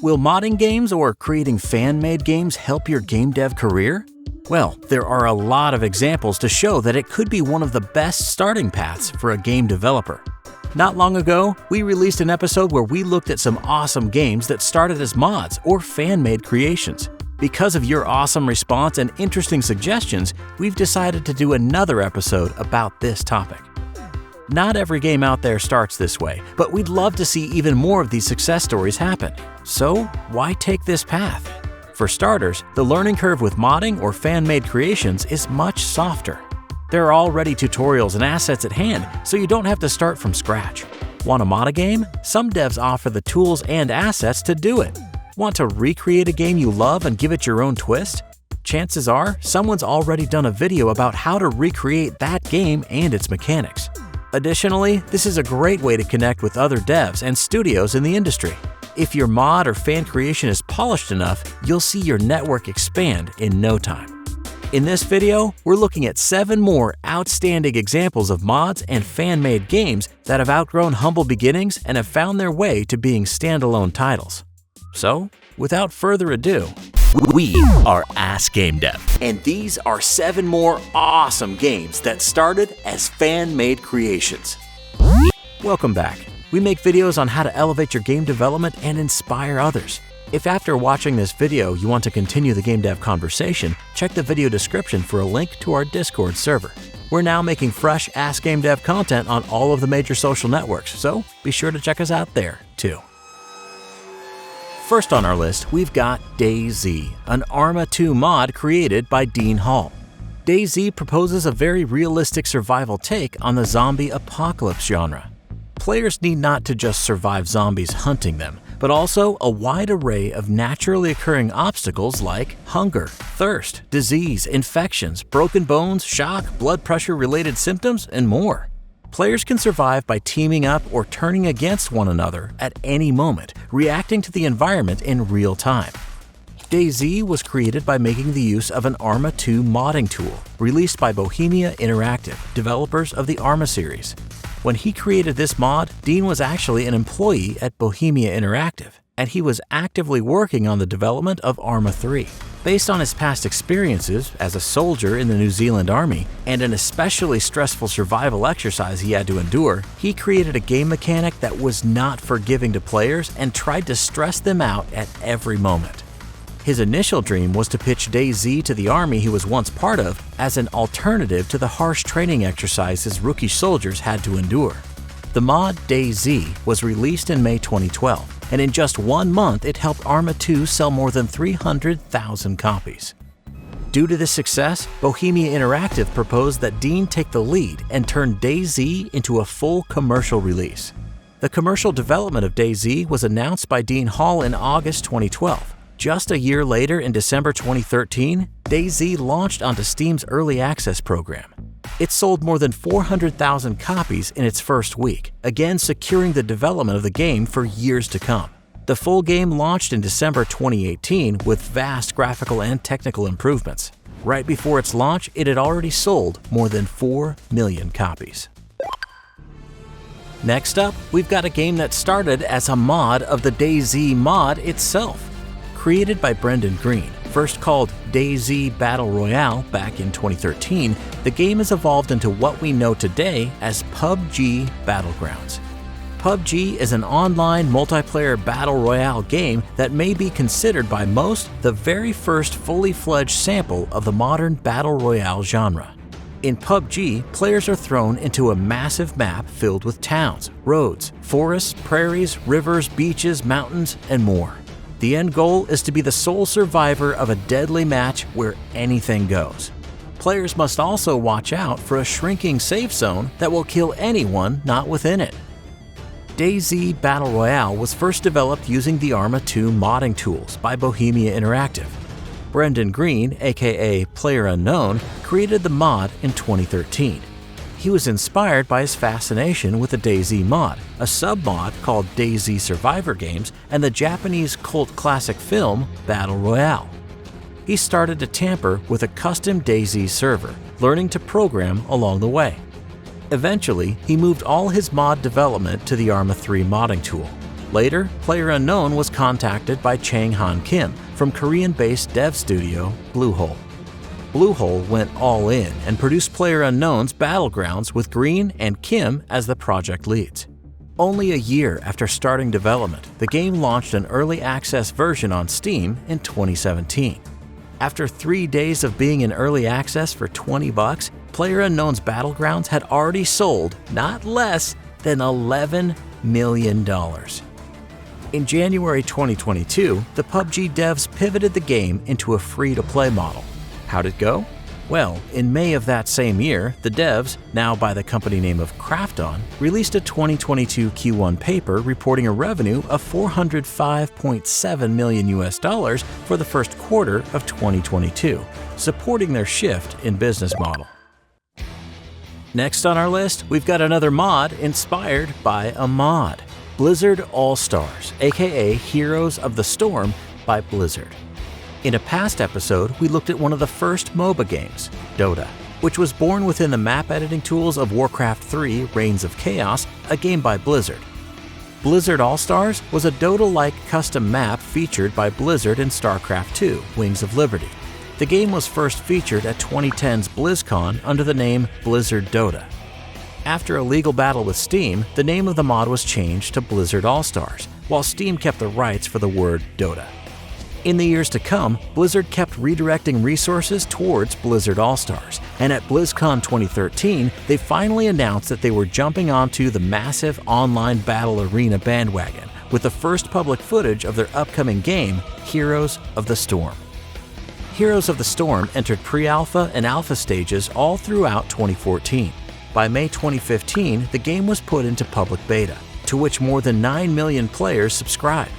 Will modding games or creating fan-made games help your game dev career? Well, there are a lot of examples to show that it could be one of the best starting paths for a game developer. Not long ago, we released an episode where we looked at some awesome games that started as mods or fan-made creations. Because of your awesome response and interesting suggestions, we've decided to do another episode about this topic. Not every game out there starts this way, but we'd love to see even more of these success stories happen. So, why take this path? For starters, the learning curve with modding or fan-made creations is much softer. There are already tutorials and assets at hand, so you don't have to start from scratch. Want to mod a game? Some devs offer the tools and assets to do it. Want to recreate a game you love and give it your own twist? Chances are, someone's already done a video about how to recreate that game and its mechanics. Additionally, this is a great way to connect with other devs and studios in the industry. If your mod or fan creation is polished enough, you'll see your network expand in no time. In this video, we're looking at 7 more outstanding examples of mods and fan-made games that have outgrown humble beginnings and have found their way to being standalone titles. So, without further ado, we are Ask Gamedev, and these are 7 more awesome games that started as fan-made creations. Welcome back. We make videos on how to elevate your game development and inspire others. If after watching this video you want to continue the game dev conversation, check the video description for a link to our Discord server. We're now making fresh Ask Gamedev content on all of the major social networks, so be sure to check us out there too. First on our list, we've got DayZ, an Arma 2 mod created by Dean Hall. DayZ proposes a very realistic survival take on the zombie apocalypse genre. Players need not to just survive zombies hunting them, but also a wide array of naturally occurring obstacles like hunger, thirst, disease, infections, broken bones, shock, blood pressure-related symptoms, and more. Players can survive by teaming up or turning against one another at any moment, reacting to the environment in real time. DayZ was created by making the use of an Arma 2 modding tool, released by Bohemia Interactive, developers of the Arma series. When he created this mod, Dean was actually an employee at Bohemia Interactive, and he was actively working on the development of Arma 3. Based on his past experiences as a soldier in the New Zealand Army and an especially stressful survival exercise he had to endure, he created a game mechanic that was not forgiving to players and tried to stress them out at every moment. His initial dream was to pitch DayZ to the army he was once part of as an alternative to the harsh training exercises rookie soldiers had to endure. The mod DayZ was released in May 2012, and in just 1 month it helped Arma 2 sell more than 300,000 copies. Due to this success, Bohemia Interactive proposed that Dean take the lead and turn DayZ into a full commercial release. The commercial development of DayZ was announced by Dean Hall in August 2012. Just a year later, in December 2013, DayZ launched onto Steam's Early Access program. It sold more than 400,000 copies in its first week, again securing the development of the game for years to come. The full game launched in December 2018 with vast graphical and technical improvements. Right before its launch, it had already sold more than 4 million copies. Next up, we've got a game that started as a mod of the DayZ mod itself. Created by Brendan Green, first called DayZ Battle Royale back in 2013, the game has evolved into what we know today as PUBG Battlegrounds. PUBG is an online multiplayer battle royale game that may be considered by most the very first fully fledged sample of the modern battle royale genre. In PUBG, players are thrown into a massive map filled with towns, roads, forests, prairies, rivers, beaches, mountains, and more. The end goal is to be the sole survivor of a deadly match where anything goes. Players must also watch out for a shrinking safe zone that will kill anyone not within it. DayZ Battle Royale was first developed using the Arma 2 modding tools by Bohemia Interactive. Brendan Green, aka PlayerUnknown, created the mod in 2013. He was inspired by his fascination with the DayZ mod, a sub-mod called DayZ Survivor Games, and the Japanese cult classic film Battle Royale. He started to tamper with a custom DayZ server, learning to program along the way. Eventually, he moved all his mod development to the Arma 3 modding tool. Later, PlayerUnknown was contacted by Chang-Han Kim from Korean-based dev studio Bluehole. Bluehole went all in and produced PlayerUnknown's Battlegrounds with Green and Kim as the project leads. Only a year after starting development, the game launched an early access version on Steam in 2017. After 3 days of being in early access for $20, PlayerUnknown's Battlegrounds had already sold not less than $11 million. In January 2022, the PUBG devs pivoted the game into a free-to-play model. How'd it go? Well, in May of that same year, the devs, now by the company name of Krafton, released a 2022 Q1 paper reporting a revenue of $405.7 million for the first quarter of 2022, supporting their shift in business model. Next on our list, we've got another mod inspired by a mod. Blizzard All-Stars, aka Heroes of the Storm by Blizzard. In a past episode, we looked at one of the first MOBA games, Dota, which was born within the map editing tools of Warcraft 3 Reigns of Chaos, a game by Blizzard. Blizzard All-Stars was a Dota-like custom map featured by Blizzard in StarCraft 2 Wings of Liberty. The game was first featured at 2010's BlizzCon under the name Blizzard Dota. After a legal battle with Steam, the name of the mod was changed to Blizzard All-Stars, while Steam kept the rights for the word Dota. In the years to come, Blizzard kept redirecting resources towards Blizzard All-Stars, and at BlizzCon 2013, they finally announced that they were jumping onto the massive online battle arena bandwagon with the first public footage of their upcoming game, Heroes of the Storm. Heroes of the Storm entered pre-alpha and alpha stages all throughout 2014. By May 2015, the game was put into public beta, to which more than 9 million players subscribed.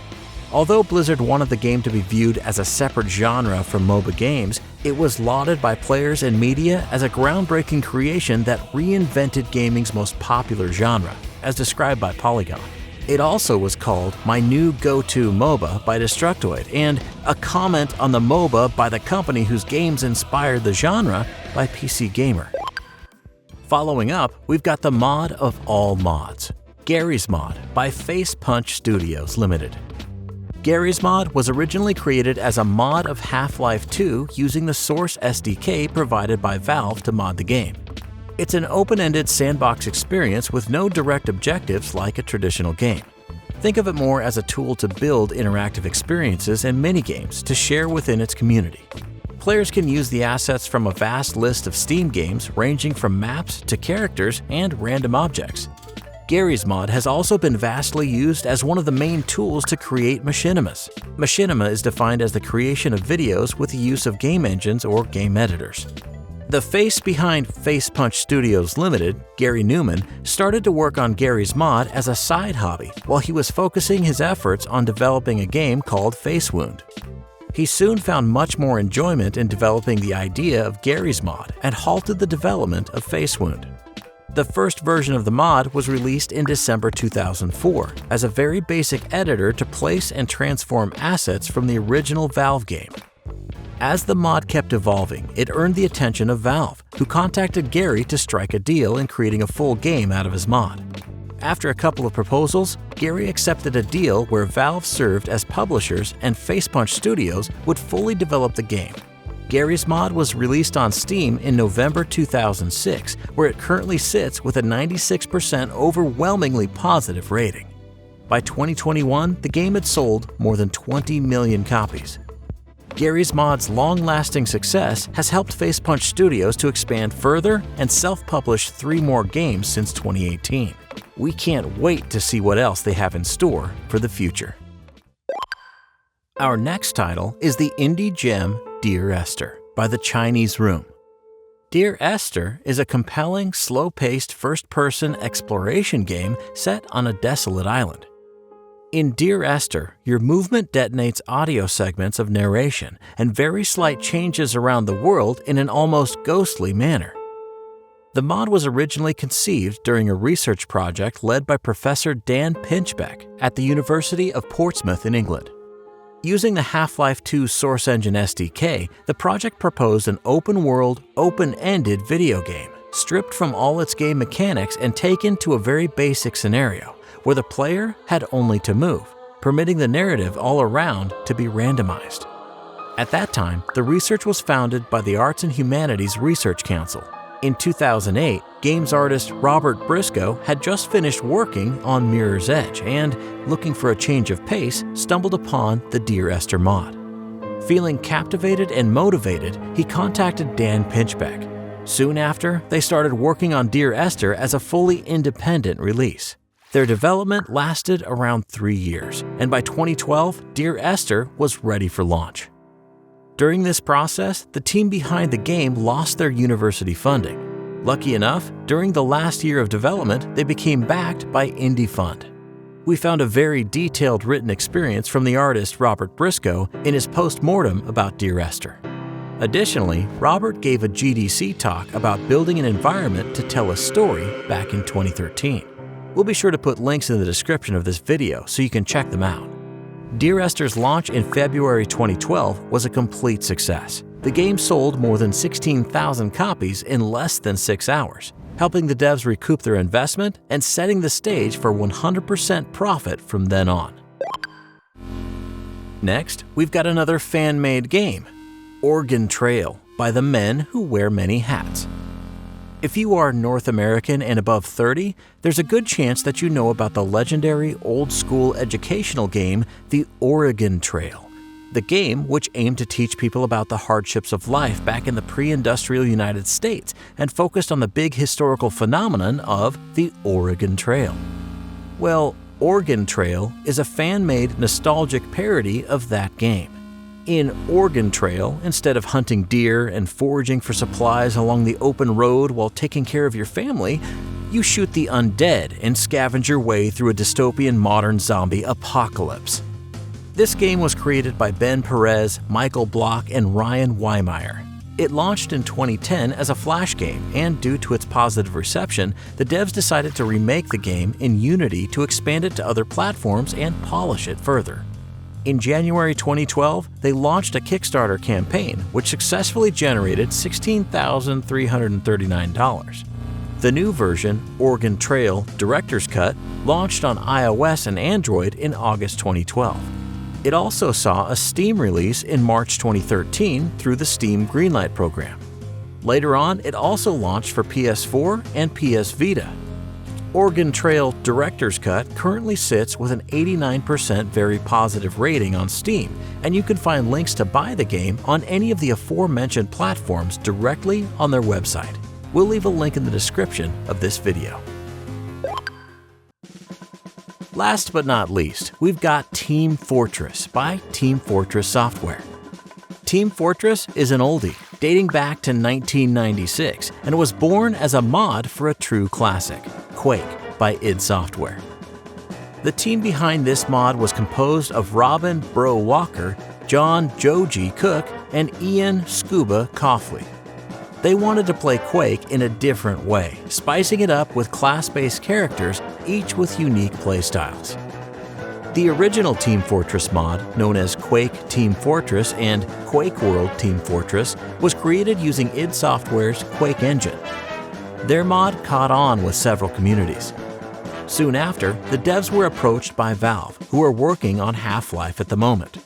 Although Blizzard wanted the game to be viewed as a separate genre from MOBA games, it was lauded by players and media as a groundbreaking creation that reinvented gaming's most popular genre, as described by Polygon. It also was called My New Go-To MOBA by Destructoid and a comment on the MOBA by the company whose games inspired the genre by PC Gamer. Following up, we've got the mod of all mods, Garry's Mod by Face Punch Studios Limited. Garry's Mod was originally created as a mod of Half-Life 2 using the Source SDK provided by Valve to mod the game. It's an open-ended sandbox experience with no direct objectives like a traditional game. Think of it more as a tool to build interactive experiences and minigames to share within its community. Players can use the assets from a vast list of Steam games ranging from maps to characters and random objects. Garry's Mod has also been vastly used as one of the main tools to create machinimas. Machinima is defined as the creation of videos with the use of game engines or game editors. The face behind Face Punch Studios Limited, Gary Newman, started to work on Garry's Mod as a side hobby while he was focusing his efforts on developing a game called Face Wound. He soon found much more enjoyment in developing the idea of Garry's Mod and halted the development of Face Wound. The first version of the mod was released in December 2004 as a very basic editor to place and transform assets from the original Valve game. As the mod kept evolving, it earned the attention of Valve, who contacted Gary to strike a deal in creating a full game out of his mod. After a couple of proposals, Gary accepted a deal where Valve served as publishers and Facepunch Studios would fully develop the game. Garry's Mod was released on Steam in November 2006, where it currently sits with a 96% overwhelmingly positive rating. By 2021, the game had sold more than 20 million copies. Garry's Mod's long-lasting success has helped Facepunch Studios to expand further and self-publish 3 more games since 2018. We can't wait to see what else they have in store for the future. Our next title is the indie gem Dear Esther by the Chinese Room. Dear Esther is a compelling, slow-paced first-person exploration game set on a desolate island. In Dear Esther, your movement detonates audio segments of narration and very slight changes around the world in an almost ghostly manner. The mod was originally conceived during a research project led by Professor Dan Pinchbeck at the University of Portsmouth in England. Using the Half-Life 2 Source Engine SDK, the project proposed an open-world, open-ended video game, stripped from all its game mechanics and taken to a very basic scenario, where the player had only to move, permitting the narrative all around to be randomized. At that time, the research was founded by the Arts and Humanities Research Council. In 2008, games artist Robert Briscoe had just finished working on Mirror's Edge and, looking for a change of pace, stumbled upon the Dear Esther mod. Feeling captivated and motivated, he contacted Dan Pinchbeck. Soon after, they started working on Dear Esther as a fully independent release. Their development lasted around 3 years, and by 2012, Dear Esther was ready for launch. During this process, the team behind the game lost their university funding. Lucky enough, during the last year of development, they became backed by Indie Fund. We found a very detailed written experience from the artist Robert Briscoe in his post-mortem about Dear Esther. Additionally, Robert gave a GDC talk about building an environment to tell a story back in 2013. We'll be sure to put links in the description of this video so you can check them out. Dear Esther's launch in February 2012 was a complete success. The game sold more than 16,000 copies in less than 6 hours, helping the devs recoup their investment and setting the stage for 100% profit from then on. Next, we've got another fan-made game, Oregon Trail, by the men who wear many hats. If you are North American and above 30, there's a good chance that you know about the legendary old-school educational game, the Oregon Trail. The game, which aimed to teach people about the hardships of life back in the pre-industrial United States and focused on the big historical phenomenon of the Oregon Trail. Well, Oregon Trail is a fan-made nostalgic parody of that game. In Oregon Trail, instead of hunting deer and foraging for supplies along the open road while taking care of your family, you shoot the undead and scavenge your way through a dystopian modern zombie apocalypse. This game was created by Ben Perez, Michael Block, and Ryan Wymeyer. It launched in 2010 as a Flash game, and due to its positive reception, the devs decided to remake the game in Unity to expand it to other platforms and polish it further. In January 2012, they launched a Kickstarter campaign, which successfully generated $16,339. The new version, Oregon Trail Director's Cut, launched on iOS and Android in August 2012. It also saw a Steam release in March 2013 through the Steam Greenlight program. Later on, it also launched for PS4 and PS Vita. Oregon Trail Director's Cut currently sits with an 89% very positive rating on Steam, and you can find links to buy the game on any of the aforementioned platforms directly on their website. We'll leave a link in the description of this video. Last but not least, we've got Team Fortress by Team Fortress Software. Team Fortress is an oldie, dating back to 1996, and was born as a mod for a true classic, Quake by id Software. The team behind this mod was composed of Robin Bro Walker, John Joji Cook, and Ian Scuba Coughley. They wanted to play Quake in a different way, spicing it up with class-based characters, each with unique playstyles. The original Team Fortress mod, known as Quake Team Fortress and Quake World Team Fortress, was created using id Software's Quake engine. Their mod caught on with several communities. Soon after, the devs were approached by Valve, who are working on Half-Life at the moment.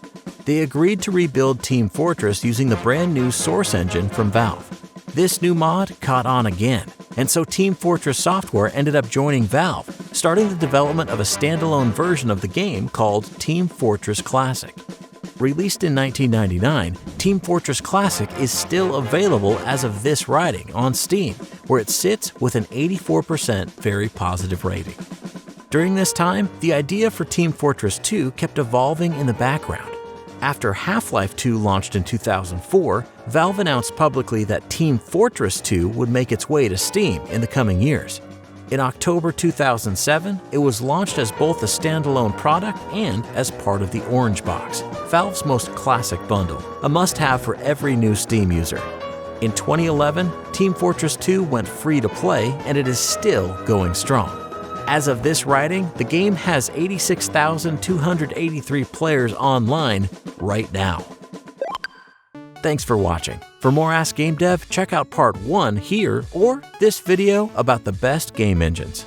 They agreed to rebuild Team Fortress using the brand new Source engine from Valve. This new mod caught on again, and so Team Fortress Software ended up joining Valve, starting the development of a standalone version of the game called Team Fortress Classic. Released in 1999, Team Fortress Classic is still available as of this writing on Steam, where it sits with an 84% very positive rating. During this time, the idea for Team Fortress 2 kept evolving in the background. After Half-Life 2 launched in 2004, Valve announced publicly that Team Fortress 2 would make its way to Steam in the coming years. In October 2007, it was launched as both a standalone product and as part of the Orange Box, Valve's most classic bundle, a must-have for every new Steam user. In 2011, Team Fortress 2 went free to play, and it is still going strong. As of this writing, the game has 86,283 players online right now. Thanks for watching. For more Ask Game Dev, check out part 1 here or this video about the best game engines.